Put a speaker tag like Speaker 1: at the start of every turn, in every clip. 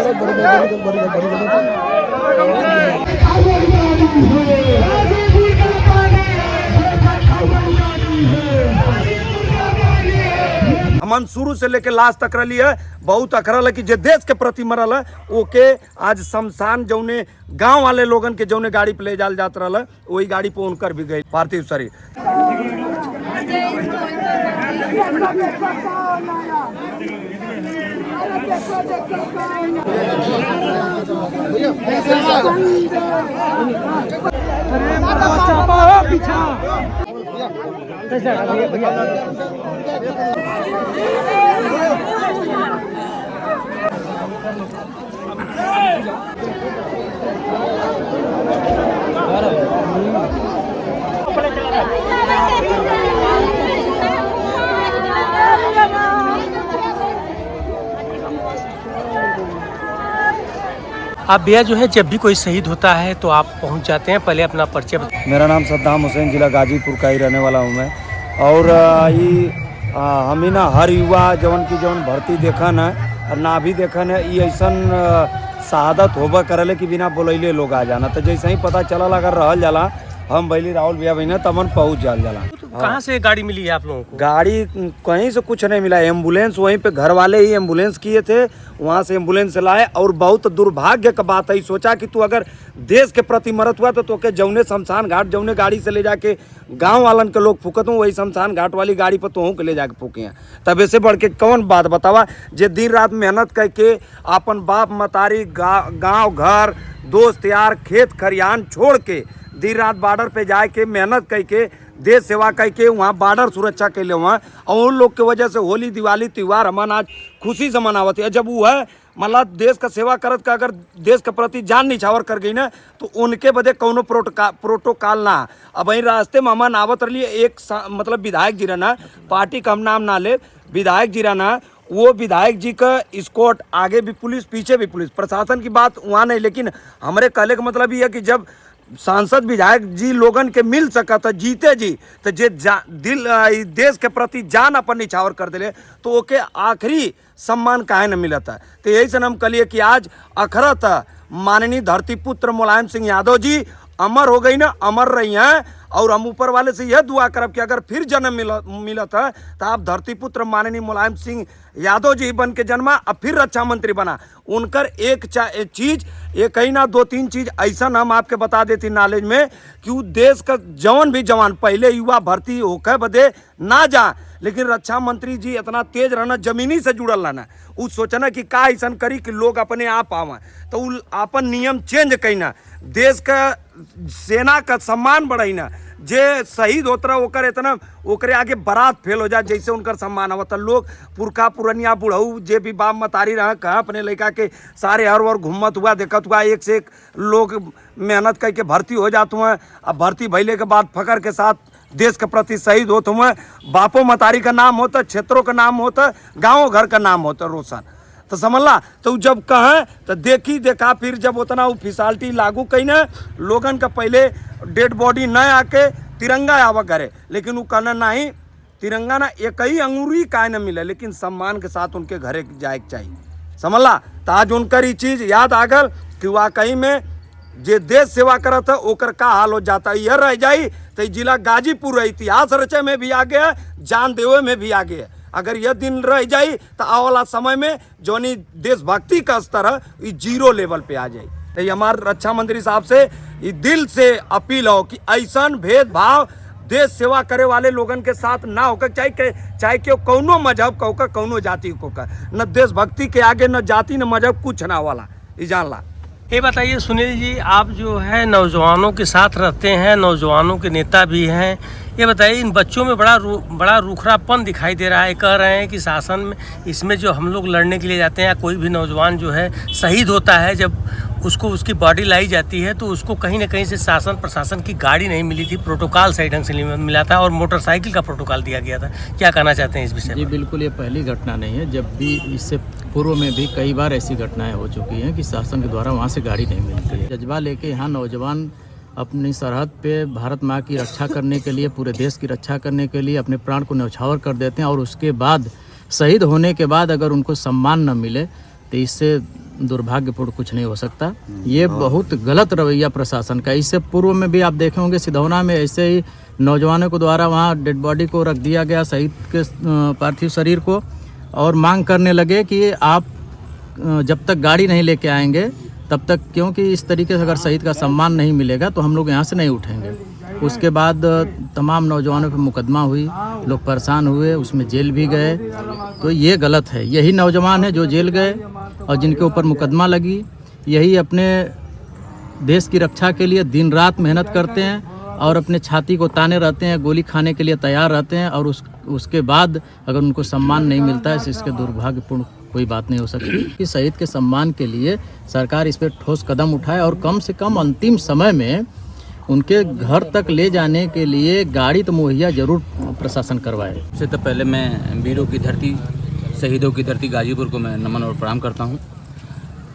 Speaker 1: हमन शुरू से लेके लास्ट तक रही है, बहुत अखरल है कि जे देश के प्रति मरल है ओके आज शमशान जौने गांव वाले लोगन के जौने गाड़ी पे ले जाल जात रहा है वही गाड़ी पे उनकर भी गई पार्थिव शरीर।
Speaker 2: आप भैया जो है जब भी कोई शहीद होता है तो आप पहुंच जाते हैं, पहले अपना परिचय बताएं।
Speaker 1: मेरा नाम सद्दाम हुसैन, जिला गाजीपुर का ही रहने वाला हूँ मैं। और हम ही ना हर युवा जवन की जवन भर्ती देखन है और ना भी देखन है ये ऐसा शहादत होबा करले कि बिना बोलैले लोग आ जाना। तो जैसे ही पता चला अगर रहल जाला हम बैली राहुल भैया बहना तमन पहुँच जाला।
Speaker 2: कहाँ से गाड़ी मिली है आप लोगों को?
Speaker 1: गाड़ी कहीं से कुछ नहीं मिला, एम्बुलेंस वहीं पे घर वाले ही एम्बुलेंस किए थे, वहाँ से एम्बुलेंस लाए। और बहुत दुर्भाग्य का बात है, सोचा कि तू अगर देश के प्रति मरत हुआ तो के जौने शमशान घाट जौने गाड़ी से ले जाके गांव वालन के लोग फूकत हूँ वही शमशान घाट वाली गाड़ी पर तोहू के ले जाके फूके हैं। तब ऐसे बढ़ के कौन बात बतावा जे दिन रात मेहनत करके अपन बाप मतारी गाँव घर दोस्त यार खेत खरियान छोड़ के दिन रात बॉर्डर पे जाके मेहनत करके देश सेवा करके वहाँ बॉर्डर सुरक्षा के लिए वहाँ और उन लोग की वजह से होली दिवाली त्यौहार हमन आज खुशी से मनावत है। जब वो है मतलब देश का सेवा करत का अगर देश के प्रति जान निछावर कर गई ना तो उनके बदे कौनो प्रोटोकॉल ना। अब वहीं रास्ते में हमन आवत रही एक मतलब विधायक जी रहना, पार्टी का हम नाम ना ले, विधायक जी रहना, वो विधायक जी का स्कॉट आगे भी पुलिस पीछे भी पुलिस, प्रशासन की बात वहाँ नहीं। लेकिन हमारे कहले का मतलब ये है कि जब सांसद विधायक जी लोगन के मिल सका था जीते जी तो जे दिल देश के प्रति जान अपन निछावर कर दिले तो ओके आखिरी सम्मान काहे न मिला था। तो यही से हम कहलिए कि आज अखरत माननीय धरती पुत्र मुलायम सिंह यादव जी अमर हो गई ना, अमर रही हैं। और हम ऊपर वाले से यह दुआ करब कि अगर फिर जन्म मिला था तो आप धरती पुत्र माननीय मुलायम सिंह यादव जी बन के जन्मा अब फिर रक्षा मंत्री बना। उनकर एक चीज एक ही ना दो तीन चीज ऐसा हम आपके बता देती नॉलेज में कि वो देश का जवान भी जवान पहले युवा भर्ती होकर बदे ना जा, लेकिन रक्षा मंत्री जी इतना तेज रहना जमीनी से जुड़ल रहना, वो सोचना कि का ऐसा करी कि लोग अपने आप आवा तो वो अपन नियम चेंज करना, देश का सेना का सम्मान बढ़ाना। जे शहीद होत रहा ओकर इतना ओकरे आगे बारात फेल हो जाए जैसे उनकर सम्मान आवत। लोग पुरखा पुरनिया बुढ़ऊ जे भी बाप मतारी रहा कहाँ अपने लड़का के सारे हर और घूमत हुआ देखत हुआ एक से एक लोग मेहनत करके भर्ती हो जाते हुए। अब भर्ती भैले के बाद फकर के साथ देश के प्रति शहीद होते हुए, बापों मतारी का नाम होता, क्षेत्रों का नाम होता, गाँव घर का नाम होता रोशन। तो समझला तो जब कहें तो देखी देखा फिर जब उतना वो फिसाल्टी लागू कही ना लोगन का पहले डेड बॉडी न आके तिरंगा आवा करे, लेकिन वो कहना नहीं तिरंगा ना एक ही अंगूरी का न मिले लेकिन सम्मान के साथ उनके घरे जाए चाहिए। समझला तो आज उनकर ये चीज याद आ गल कि वाकई में जे देश सेवा करत है ओकर का हाल हो जाता है। यह रह जाई तो जिला गाजीपुर इतिहास रचे में भी आगे है, जान देवे में भी आगे है। अगर यह दिन रह जाई तो आने वाला समय में जोनी देशभक्ति का स्तर है ये जीरो लेवल पे आ जाए। तो ये हमारे रक्षा मंत्री साहब से ये दिल से अपील हो कि ऐसा भेदभाव देश सेवा करे वाले लोगन के साथ ना होकर चाहे कि कौनो मजहब को का कौनो जाति को का, न देशभक्ति के आगे न जाति न मजहब कुछ ना वाला ये जान ला।
Speaker 2: ये बताइए सुनील जी, आप जो है नौजवानों के साथ रहते हैं, नौजवानों के नेता भी हैं, ये बताइए इन बच्चों में बड़ा रूखरापन दिखाई दे रहा है। कह रहे हैं कि शासन में इसमें जो हम लोग लड़ने के लिए जाते हैं, कोई भी नौजवान जो है शहीद होता है, जब उसको उसकी बॉडी लाई जाती है तो उसको कहीं ना कहीं से शासन प्रशासन की गाड़ी नहीं मिली थी, प्रोटोकॉल सही ढंग से मिला था और मोटरसाइकिल का प्रोटोकॉल दिया गया था। क्या कहना चाहते हैं इस विषय में?
Speaker 3: जी बिल्कुल, ये पहली घटना नहीं है, जब भी इससे पूर्व में भी कई बार ऐसी घटनाएं हो चुकी हैं कि शासन के द्वारा वहाँ से गाड़ी नहीं मिलती है। जज्बा लेके यहाँ नौजवान अपनी सरहद पे भारत माँ की रक्षा करने के लिए, पूरे देश की रक्षा करने के लिए अपने प्राण को न्यौछावर कर देते हैं और उसके बाद शहीद होने के बाद अगर उनको सम्मान न मिले तो इससे दुर्भाग्यपूर्ण कुछ नहीं हो सकता। ये बहुत गलत रवैया प्रशासन का। इससे पूर्व में भी आप देखे होंगे सिधौना में ऐसे ही नौजवानों को द्वारा वहाँ डेड बॉडी को रख दिया गया, शहीद के पार्थिव शरीर को, और मांग करने लगे कि आप जब तक गाड़ी नहीं लेके आएंगे तब तक, क्योंकि इस तरीके से अगर शहीद का सम्मान नहीं मिलेगा तो हम लोग यहाँ से नहीं उठेंगे। उसके बाद तमाम नौजवानों पर मुकदमा हुई, लोग परेशान हुए, उसमें जेल भी गए। तो ये गलत है। यही नौजवान है जो जेल गए और जिनके ऊपर मुकदमा लगी, यही अपने देश की रक्षा के लिए दिन रात मेहनत करते हैं और अपने छाती को ताने रहते हैं, गोली खाने के लिए तैयार रहते हैं, और उसके बाद अगर उनको सम्मान नहीं मिलता है तो इसके दुर्भाग्यपूर्ण कोई बात नहीं हो सकती कि शहीद के सम्मान के लिए सरकार इस पर ठोस कदम उठाए और कम से कम अंतिम समय में उनके घर तक ले जाने के लिए गाड़ी तो मुहैया जरूर प्रशासन करवाए।
Speaker 4: सबसे तो पहले मैं वीरों की धरती, शहीदों की धरती गाजीपुर को मैं नमन और प्रणाम करता हूँ।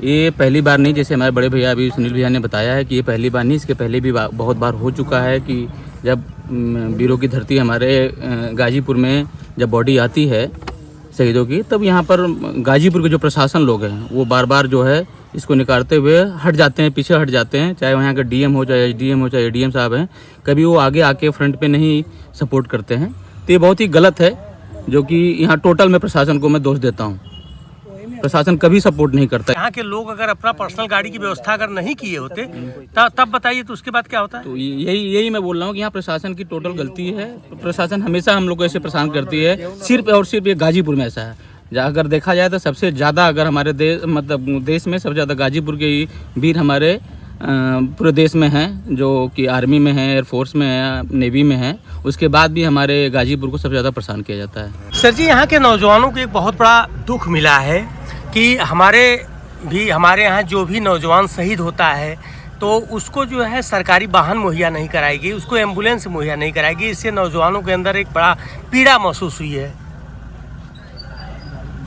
Speaker 4: ये पहली बार नहीं, जैसे हमारे बड़े भैया अभी सुनील भैया ने बताया है कि ये पहली बार नहीं, इसके पहले भी बहुत बार हो चुका है कि जब वीरों की धरती हमारे गाजीपुर में जब बॉडी आती है शहीदों की, तब यहाँ पर गाजीपुर के जो प्रशासन लोग हैं वो बार बार जो है इसको निकालते हुए हट जाते हैं, पीछे हट जाते हैं। चाहे वहाँ का डीएम हो, चाहे एसडीएम हो, चाहे एडीएम साहब हैं, कभी वो आगे आके फ्रंट पे नहीं सपोर्ट करते हैं। तो ये बहुत ही गलत है, जो कि यहाँ टोटल में प्रशासन को मैं दोष देता हूँ। प्रशासन कभी सपोर्ट नहीं करता।
Speaker 2: यहाँ के लोग अगर अपना पर्सनल गाड़ी की व्यवस्था अगर नहीं किए होते तब बताइए तो उसके बाद क्या होता है?
Speaker 4: तो यही मैं बोल रहा हूँ कि यहाँ प्रशासन की टोटल गलती है। प्रशासन हमेशा हम लोग को ऐसे परेशान करती है, सिर्फ और सिर्फ ये गाजीपुर में ऐसा है। अगर देखा जाए तो सबसे ज़्यादा, अगर हमारे देश में सबसे ज़्यादा गाजीपुर के वीर हमारे पूरे देश में हैं, जो कि आर्मी में है, एयरफोर्स में है, नेवी में है। उसके बाद भी हमारे गाजीपुर को सबसे ज़्यादा परेशान किया जाता है।
Speaker 2: सर जी, यहाँ के नौजवानों को एक बहुत बड़ा दुख मिला है कि हमारे यहाँ जो भी नौजवान शहीद होता है तो उसको जो है सरकारी वाहन मुहैया नहीं कराएगी, उसको एम्बुलेंस मुहैया नहीं कराएगी। इससे नौजवानों के अंदर एक बड़ा पीड़ा महसूस हुई है।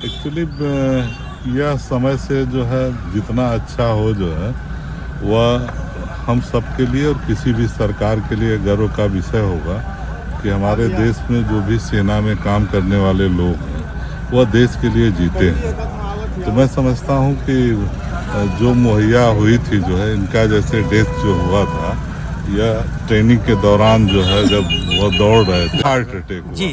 Speaker 5: एक्चुअली यह समय से जो है जितना अच्छा हो जो है वह हम सब के लिए और किसी भी सरकार के लिए गर्व का विषय होगा कि हमारे देश में जो भी सेना में काम करने वाले लोग हैं वह देश के लिए जीते हैं। तो मैं समझता हूँ कि जो मुहैया हुई थी जो है, इनका जैसे डेथ जो हुआ था या ट्रेनिंग के दौरान जो है जब वो दौड़ रहे थे, हार्ट अटैक हुआ।
Speaker 2: जी।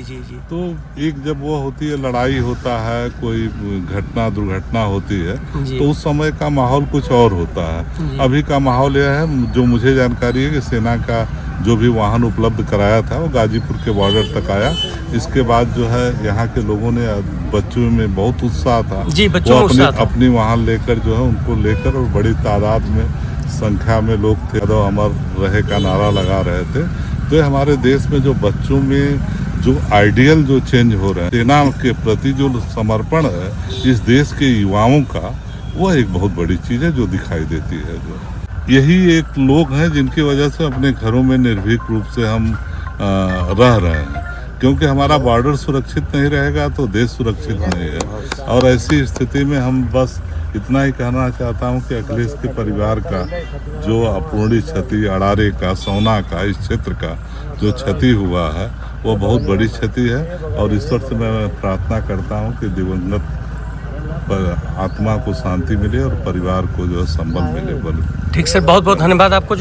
Speaker 5: तो एक जब वो होती है, लड़ाई होता है, कोई घटना दुर्घटना होती है, तो उस समय का माहौल कुछ और होता है। अभी का माहौल यह है, जो मुझे जानकारी है कि सेना का जो भी वाहन उपलब्ध कराया था वो गाजीपुर के बॉर्डर तक आया। इसके बाद जो है यहाँ के लोगों ने, बच्चों में बहुत उत्साह था,
Speaker 2: जी, बच्चों
Speaker 5: वो
Speaker 2: उत्साह था।
Speaker 5: अपनी वाहन लेकर जो है उनको लेकर, और बड़ी तादाद में संख्या में लोग थे, तो अमर रहे का नारा लगा रहे थे। तो हमारे देश में जो बच्चों में जो आइडियल जो चेंज हो रहे हैं, सेना के प्रति जो समर्पण है इस देश के युवाओं का, वह एक बहुत बड़ी चीज़ है जो दिखाई देती है। जो यही एक लोग हैं जिनकी वजह से अपने घरों में निर्भीक रूप से हम रह रहे हैं, क्योंकि हमारा बॉर्डर सुरक्षित नहीं रहेगा तो देश सुरक्षित नहीं है। और ऐसी स्थिति में हम बस इतना ही कहना चाहता हूं कि अखिलेश के परिवार का जो अपूर्णी क्षति, अड़ारे का, सोना का, इस क्षेत्र का जो क्षति हुआ है वो बहुत बड़ी क्षति है। और ईश्वर से मैं प्रार्थना करता हूं कि दिवंगत पर आत्मा को शांति मिले और परिवार को जो संबल मिले।
Speaker 2: ठीक सर, बहुत बहुत धन्यवाद आपको।